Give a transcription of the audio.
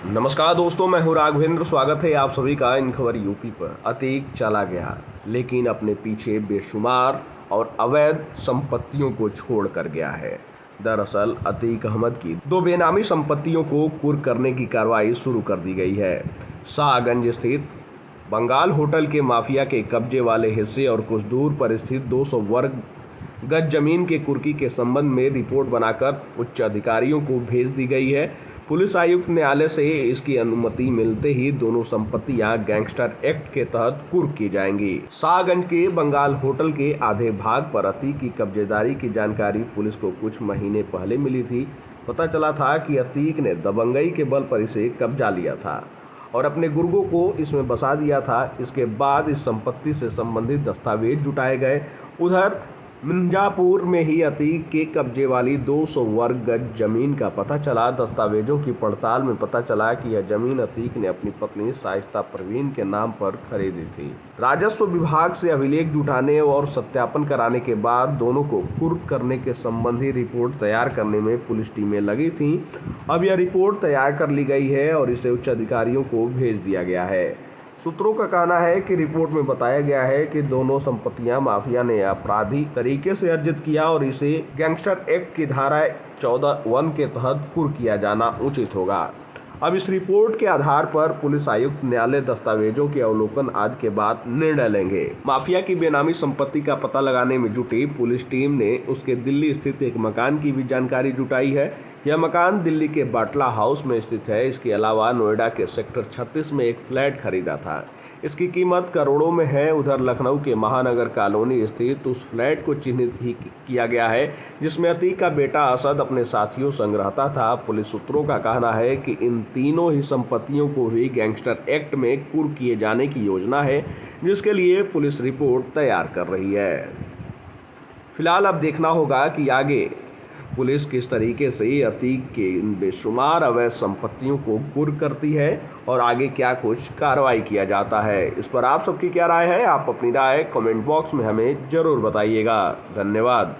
नमस्कार दोस्तों, मैं हूं राघवेंद्र। स्वागत है आप सभी का इन खबर यूपी पर। अतीक चला गया, लेकिन अपने पीछे बेशुमार और अवैध संपत्तियों को छोड़ कर गया है। दरअसल अतीक अहमद की दो बेनामी संपत्तियों को कुर्क करने की कार्रवाई शुरू कर दी गई है। शाहगंज स्थित बंगाल होटल के माफिया के कब्जे वाले हिस्से और कुछ दूर पर स्थित 200 वर्ग गज जमीन के कुर्की के संबंध में रिपोर्ट बनाकर उच्च अधिकारियों को भेज दी गई है। पुलिस आयुक्त न्यायालय से इसकी अनुमति मिलते ही दोनों संपत्तियां गैंगस्टर एक्ट के तहत कुर्क की जाएंगी। शाहगंज के बंगाल होटल के आधे भाग पर अतीक की कब्जेदारी की जानकारी पुलिस को कुछ महीने पहले मिली थी। पता चला था कि अतीक ने दबंगई के बल पर इसे कब्जा लिया था और अपने गुर्गों को इसमें बसा दिया था। इसके बाद इस संपत्ति से संबंधित दस्तावेज जुटाए गए। उधर मिर्जापुर में ही अतीक के कब्जे वाली 200 वर्ग गज जमीन का पता चला। दस्तावेजों की पड़ताल में पता चला कि यह जमीन अतीक ने अपनी पत्नी शाइस्ता परवीन के नाम पर खरीदी थी। राजस्व विभाग से अभिलेख जुटाने और सत्यापन कराने के बाद दोनों को कुर्क करने के संबंधी रिपोर्ट तैयार करने में पुलिस टीमें लगी थीं। अब यह रिपोर्ट तैयार कर ली गई है और इसे उच्च अधिकारियों को भेज दिया गया है। सूत्रों का कहना है कि रिपोर्ट में बताया गया है कि दोनों संपत्तियां माफिया ने आपराधिक तरीके से अर्जित किया और इसे गैंगस्टर एक्ट की धारा 14(1) के तहत कुर्क किया जाना उचित होगा। अब इस रिपोर्ट के आधार पर पुलिस आयुक्त न्यायालय दस्तावेजों के अवलोकन आदि के बाद निर्णय लेंगे। माफिया की बेनामी संपत्ति का पता लगाने में जुटी पुलिस टीम ने उसके दिल्ली स्थित एक मकान की भी जानकारी जुटाई है। यह मकान दिल्ली के बाटला हाउस में स्थित है। इसके अलावा नोएडा के सेक्टर 36 में एक फ्लैट खरीदा था। इसकी कीमत करोड़ों में है। उधर लखनऊ के महानगर कॉलोनी स्थित उस फ्लैट को चिन्हित भी किया गया है जिसमें अतीक का बेटा असद अपने साथियों संग रहता था। पुलिस सूत्रों का कहना है कि इन तीनों ही संपत्तियों को भी गैंगस्टर एक्ट में कुर्क किए जाने की योजना है, जिसके लिए पुलिस रिपोर्ट तैयार कर रही है। फिलहाल अब देखना होगा कि आगे पुलिस किस तरीके से अतीक के इन बेशुमार अवैध संपत्तियों को कुर्क करती है और आगे क्या कुछ कार्रवाई किया जाता है। इस पर आप सबकी क्या राय है? आप अपनी राय कमेंट बॉक्स में हमें जरूर बताइएगा। धन्यवाद।